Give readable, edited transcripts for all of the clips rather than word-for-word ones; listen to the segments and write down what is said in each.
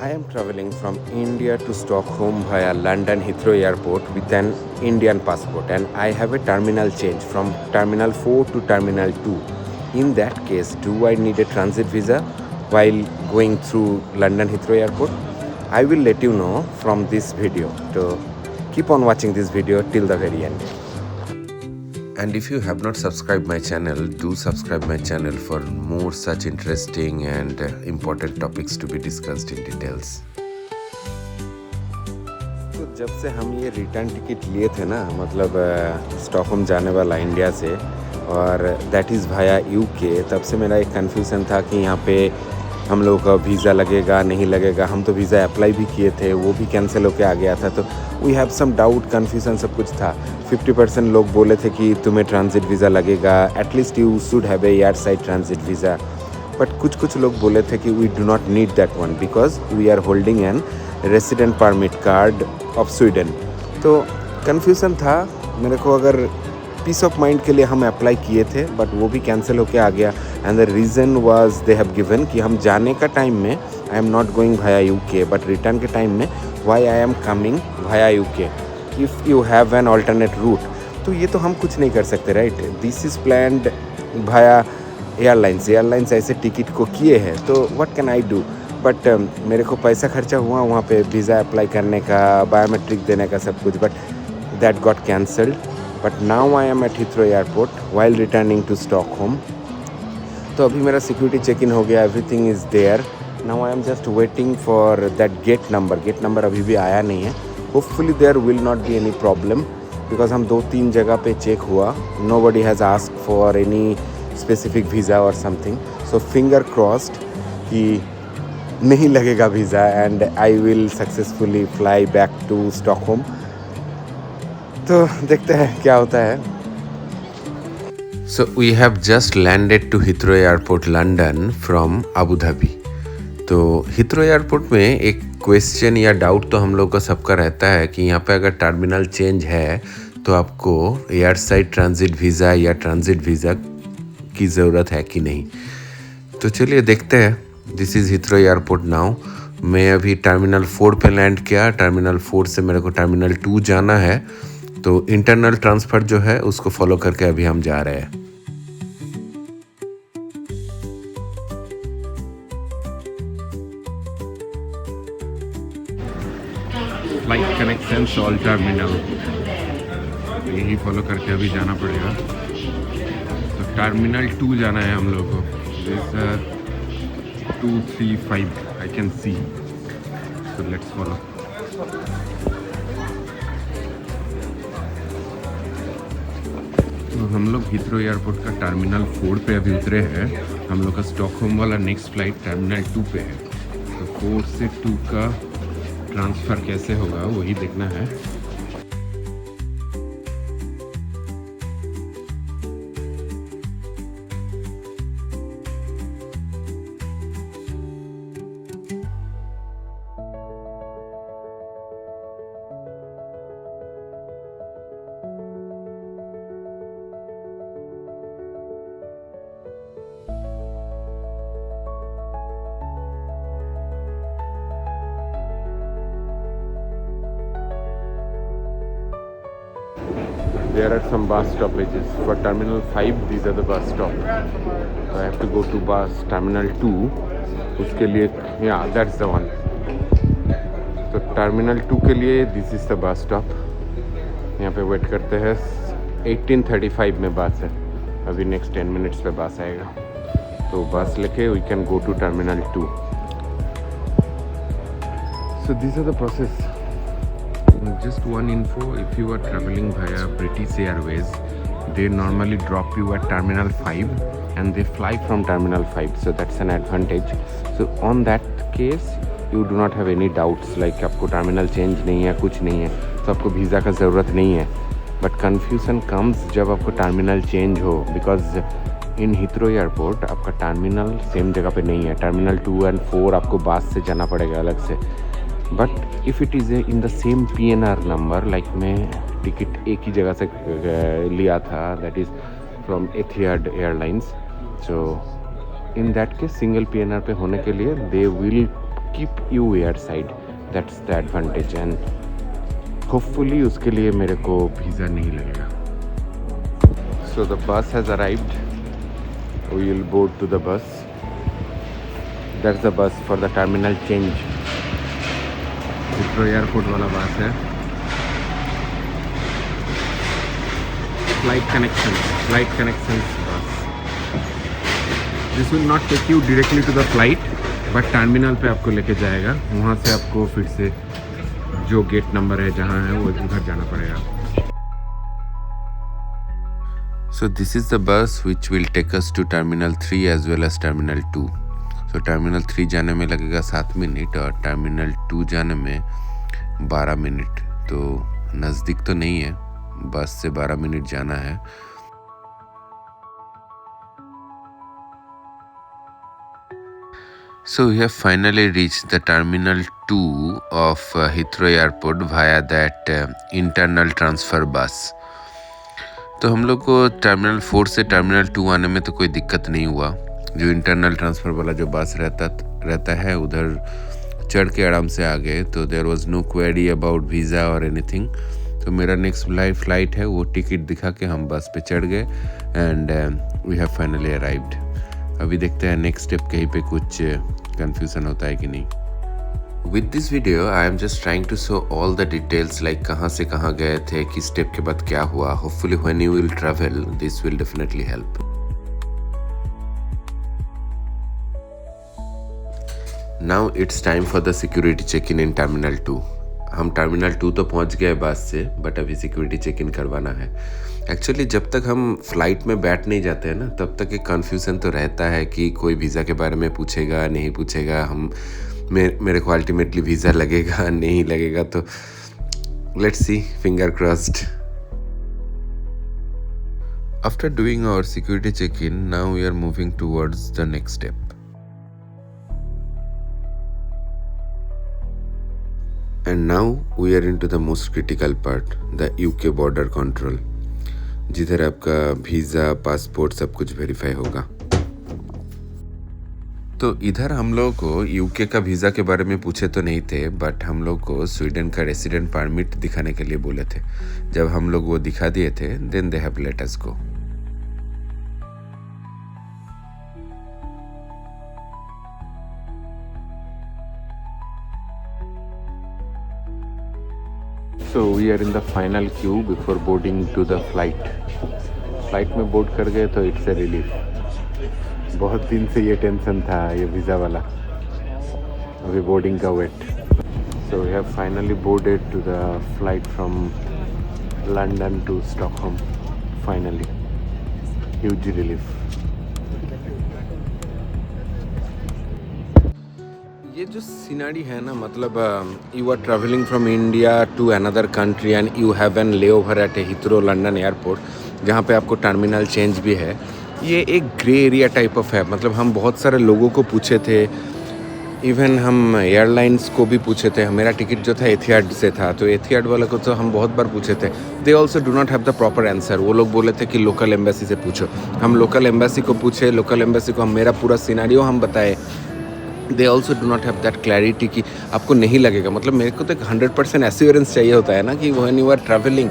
I am traveling from India to Stockholm via London Heathrow Airport with an Indian passport, and I have a terminal change from Terminal 4 to Terminal 2. In that case, do I need a transit visa while going through London Heathrow Airport? I will let you know from this video. So keep on watching this video till the very end. And if you have not subscribed my channel, do subscribe my channel for more such interesting and important topics to be discussed in details. तो जब से हम ये return ticket लिए थे ना, मतलब Stockholm जाने वाला इंडिया से, और दैट इज़ वाया यूके, तब से मेरा एक कन्फ्यूज़न था कि यहाँ पे हम लोगों का वीज़ा लगेगा नहीं लगेगा. हम तो वीज़ा अप्लाई भी किए थे, वो भी कैंसिल होके आ गया था. तो we have some doubt, confusion सब कुछ था. 50% लोग बोले थे कि तुम्हें ट्रांजिट वीज़ा लगेगा, at least you should have a air side transit visa. But कुछ लोग बोले थे कि we do not need that one because we are holding an resident permit card of Sweden. तो कन्फ्यूज़न था मेरे को. अगर पीस ऑफ माइंड के लिए हम अप्लाई किए थे, बट वो भी कैंसिल होके आ गया. And the reason was they have given कि हम जाने का टाइम में I am not going via UK, but return के टाइम में why I am coming via UK if you have an alternate route. तो ये तो हम कुछ नहीं कर सकते, right. This is planned via airlines ऐसे टिकट को किए हैं. तो what can I do. But मेरे को पैसा खर्चा हुआ वहाँ पे वीज़ा अप्लाई करने का, बायोमेट्रिक देने का, सब कुछ. But that got cancelled. But now I am at Heathrow airport while returning to Stockholm. तो अभी मेरा सिक्योरिटी चेक इन हो गया, everything is there. Now I am just waiting for that gate number अभी भी आया नहीं है. Hopefully there will not be any problem because हम 2-3 जगह पे चेक हुआ. Nobody has asked for any specific visa और समथिंग. सो फिंगर क्रॉस्ड कि नहीं लगेगा visa and I will successfully fly back to Stockholm. तो देखते हैं क्या होता है. So we have just landed to Heathrow Airport London from Abu Dhabi. तो Heathrow Airport में एक क्वेश्चन या डाउट तो हम लोग का सबका रहता है कि यहाँ पे अगर टर्मिनल चेंज है तो आपको एयर साइड ट्रांजिट वीज़ा या ट्रांजिट वीज़ा की ज़रूरत है कि नहीं. तो चलिए देखते हैं. This is Heathrow Airport now. मैं अभी टर्मिनल 4 पे लैंड किया. टर्मिनल 4 से मेरे को टर्मिनल 2 जाना है. तो इंटरनल ट्रांसफ़र जो है उसको फॉलो करके अभी हम जा रहे हैं. फ्लाइट कनेक्शन ऑल टर्मिनल, यही फॉलो करके अभी जाना पड़ेगा. तो टर्मिनल 2 जाना है हम लोग को. 235 I can see. So let's follow. तो हम लोग हीथ्रो एयरपोर्ट का टर्मिनल 4 पे अभी उतरे हैं. हम लोग का स्टॉकहोम वाला नेक्स्ट फ्लाइट टर्मिनल 2 पे है. तो 4 से 2 का ट्रांसफ़र कैसे होगा वही देखना है. There are some bus stoppages. For Terminal 5, these are the bus stop. So I have to go to bus Terminal 2. उसके लिए, yeah, that's the one. तो Terminal 2 के लिए this is the bus stop. यहाँ पे वेट करते हैं. 18:35 में बस है. अभी नेक्स्ट 10 मिनट्स पे बस आएगा. तो बस लेके we can go to Terminal 2. So these are the process. Just one info, if you are traveling via British Airways, they normally drop you at Terminal 5 and they fly from Terminal 5, so that's an advantage. So on that case, you do not have any doubts, like आपको terminal change नहीं है, कुछ नहीं है, तो आपको visa का ज़रूरत नहीं है. बट कन्फ्यूज़न कम्स जब आपको टर्मिनल चेंज हो, बिकॉज इन हीथ्रो एयरपोर्ट आपका टर्मिनल सेम जगह पे नहीं है. टर्मिनल 2 and 4 आपको बस से जाना पड़ेगा अलग से. But if it is in the same PNR number, like मैं टिकट एक ही जगह से लिया था, that is from Etihad Airlines. So in that case single PNR पे होने के लिए they will keep you airside. That's the advantage and hopefully उसके लिए मेरे को वीज़ा नहीं लगेगा. So the bus has arrived. We will board to the bus. That's the bus for the terminal change. Heathrow airport वाला बस है. Flight connections bus. This will not take you directly to the flight, but terminal पे आपको लेके जाएगा. वहाँ से आपको फिर से जो गेट नंबर है जहाँ है वो उधर जाना पड़ेगा. So this is the bus which will take us to Terminal 3 as well as Terminal 2. So Terminal 3 जाने में लगेगा 7 मिनट और Terminal 2 जाने में 12 मिनट. तो नज़दीक तो नहीं है, बस से 12 मिनट जाना है. So we have finally reached the Terminal 2 of Heathrow Airport via that internal transfer bus. तो हम लोग को Terminal 4 से Terminal 2 आने में तो कोई दिक्कत नहीं हुआ. जो इंटरनल ट्रांसफ़र वाला जो बस रहता है उधर चढ़ के आराम से आ गए. तो there was no query about visa और एनीथिंग. तो मेरा नेक्स्ट फ्लाइट है, वो टिकट दिखा के हम बस पे चढ़ गए and we have finally arrived. अभी देखते हैं नेक्स्ट स्टेप कहीं पे कुछ कन्फ्यूज़न होता है कि नहीं. With this video I am just trying to show all the details, like कहाँ से कहाँ गए थे, किस स्टेप के बाद क्या हुआ. Hopefully when you will travel this will definitely help. Now it's time for the security check in terminal 2. हम टर्मिनल 2 तो पहुंच गए बस से, बट अभी सिक्योरिटी चेक इन करवाना है. एक्चुअली जब तक हम फ्लाइट में बैठ नहीं जाते हैं ना, तब तक एक कन्फ्यूज़न तो रहता है कि कोई वीज़ा के बारे में पूछेगा नहीं पूछेगा. मेरे को अल्टीमेटली वीज़ा लगेगा नहीं लगेगा. तो let's see, finger crossed. After doing our security check in, now we are moving towards the next step. And now we are into the most critical part, the UK border control, जिधर आपका visa passport सब कुछ verify होगा. तो इधर हम लोगों को यूके का वीज़ा के बारे में पूछे तो नहीं थे, बट हम लोग को स्वीडन का रेसिडेंट परमिट दिखाने के लिए बोले थे. जब हम लोग वो दिखा दिए थे, then they have let us go. So we are in the final queue before boarding to the flight. Flight में बोर्ड कर गए तो इट्स ए रिलीफ. बहुत दिन से ये टेंशन था, ये वीज़ा वाला. अभी बोर्डिंग का wait. So we have finally boarded to the flight from London to Stockholm. Finally, huge relief. ये जो सिनारी है ना, मतलब you are travelling from India to another country and you have an layover at Heathrow London airport, जहाँ पे आपको terminal change भी है. ये एक ग्रे एरिया टाइप ऑफ है. मतलब हम बहुत सारे लोगों को पूछे थे, इवन हम एयरलाइंस को भी पूछे थे. मेरा टिकट जो था एथिहाड से था, तो एथिहाड वाले को तो हम बहुत बार पूछे थे. They also do not have the proper answer. वो लोग बोले थे कि लोकल एम्बेसी से पूछो. हम लोकल एम्बेसी को पूछे, लोकल एम्बेसी को हम मेरा पूरा सिनारियो हम बताए. They also do not have that clarity कि आपको नहीं लगेगा. मतलब मेरे को तो 100% एश्योरेंस चाहिए होता है ना कि व्हेन यू आर ट्रैवलिंग,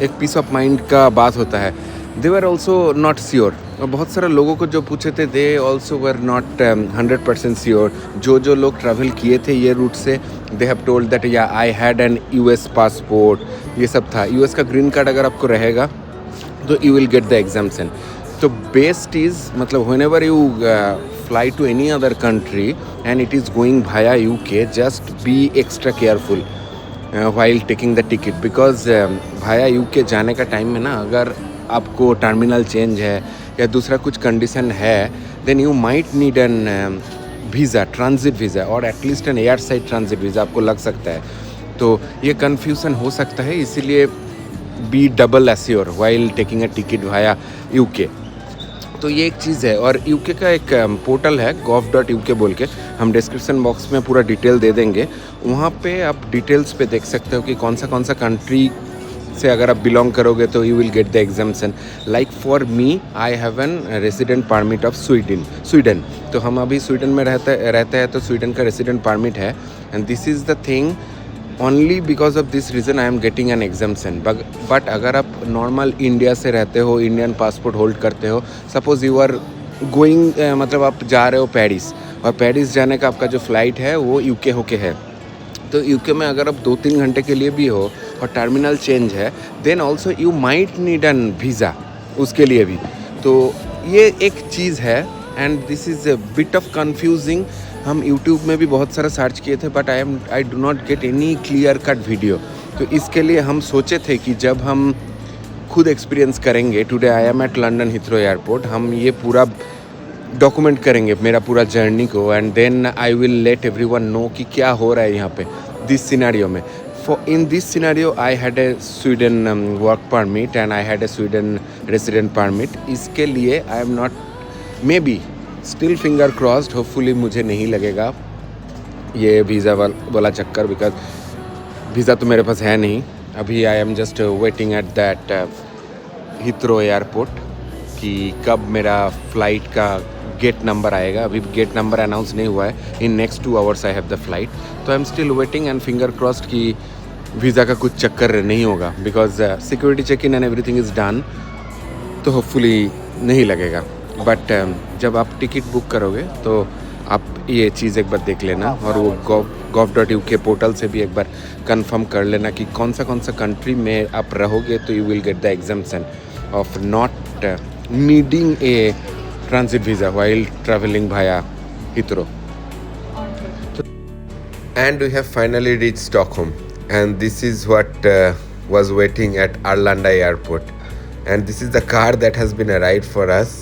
एक पीस ऑफ माइंड का बात होता है. दे वर ऑल्सो नॉट श्योर. और बहुत सारे लोगों को जो पूछे थे, they also were not 100% sure. जो लोग ट्रैवल किए थे ये रूट से, दे हैव टोल्ड दैट या I had an US passport, ये सब था. US का ग्रीन कार्ड अगर आपको रहेगा तो you will get the exemption. तो बेस्ट इज़, मतलब whenever you fly to any other country and it is going via UK, just be extra careful while taking the ticket, because via UK जाने का time में ना, अगर आपको terminal change है या दूसरा कुछ कंडीशन है, then you might need an visa, transit visa or at least an air side transit visa आपको लग सकता है. तो ये confusion हो सकता है, इसीलिए be double assured while taking a ticket via UK. तो ये एक चीज़ है. और यूके का एक पोर्टल है gov.uk बोल के, हम डिस्क्रिप्शन बॉक्स में पूरा डिटेल दे देंगे. वहाँ पे आप डिटेल्स पे देख सकते हो कि कौन सा कंट्री से अगर आप बिलोंग करोगे तो you will get the एग्जाम्सन. Like for me I have an resident permit of Sweden. तो हम अभी स्वीडन में रहते हैं तो स्वीडन का रेसिडेंट परमिट है. And this is the thing, only because of this reason I am getting an एग्जाम्सन. But अगर आप नॉर्मल इंडिया से रहते हो, इंडियन पासपोर्ट होल्ड करते हो, सपोज़ यू आर गोइंग, मतलब आप जा रहे हो पेरिस, और पेरिस जाने का आपका जो फ़्लाइट है वो यूके होके है. तो यूके में अगर आप 2-3 घंटे के लिए भी हो और टर्मिनल चेंज है, then also you might need an visa उसके लिए भी. तो ये एक चीज़ है. And this is a bit of confusing. हम यूट्यूब में भी बहुत सारा सर्च किए थे, but I do not get any clear cut video. तो इसके लिए हम सोचे थे कि जब हम खुद एक्सपीरियंस करेंगे, today I am at London Heathrow airport, हम ये पूरा डॉक्यूमेंट करेंगे मेरा पूरा जर्नी को. And then I will let everyone know कि क्या हो रहा है यहाँ पे दिस सिनेरियो में. In this scenario, I had a Sweden work permit and I had a Sweden resident permit. इसके लिए I am not, maybe still finger crossed, hopefully मुझे नहीं लगेगा ये वीज़ा वाला चक्कर, बिकॉज वीज़ा तो मेरे पास है नहीं अभी. आई am just waiting at that Heathrow airport कि कब मेरा फ़्लाइट का गेट नंबर आएगा. अभी गेट नंबर अनाउंस नहीं हुआ है. In next 2 hours I have the flight. तो I am still waiting and finger crossed कि वीज़ा का कुछ चक्कर नहीं होगा, because security check in and everything is done. तो होपफुली नहीं लगेगा. बट जब आप टिकट बुक करोगे तो आप ये चीज़ एक बार देख लेना, और वो gov.uk पोर्टल से भी एक बार कंफर्म कर लेना कि कौन सा कंट्री में आप रहोगे तो you will get the exemption of not needing a transit visa while traveling via Heathrow. And we have finally reached Stockholm, and this is what was waiting at Arlanda airport. And this is the car that has been arrived for us,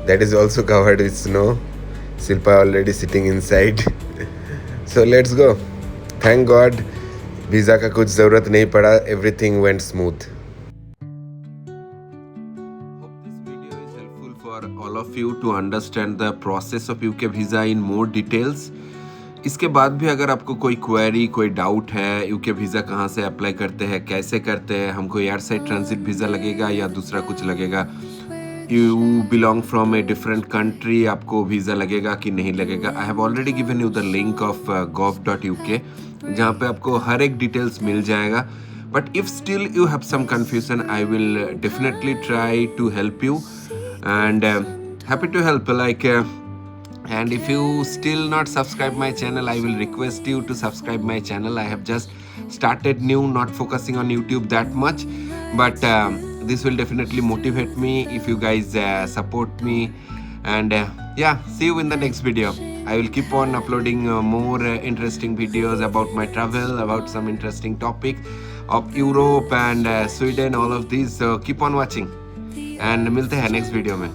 that is also covered with snow. Silpa already sitting inside. So let's go. Thank God visa का कुछ ज़रूरत नहीं पड़ा. Everything went smooth. For all of you to understand the process of UK visa in more details. इसके बाद भी अगर आपको कोई क्वेरी, कोई डाउट है, यूके वीज़ा कहाँ से अप्लाई करते हैं, कैसे करते हैं, हमको एयर साइड ट्रांजिट वीज़ा लगेगा या दूसरा कुछ लगेगा, you belong from a different country, आपको वीज़ा लगेगा कि नहीं लगेगा, I have already given you the link of gov.uk जहाँ पे आपको हर एक डिटेल्स मिल जाएगा. But if still you have some confusion, I will definitely try to help you. And happy to help, and if you still not subscribe my channel, I will request you to subscribe my channel. I have just started new, not focusing on YouTube that much, but this will definitely motivate me if you guys support me. And yeah, see you in the next video. I will keep on uploading more interesting videos about my travel, about some interesting topic of Europe and Sweden, all of these. So keep on watching. And मिलते हैं next video में.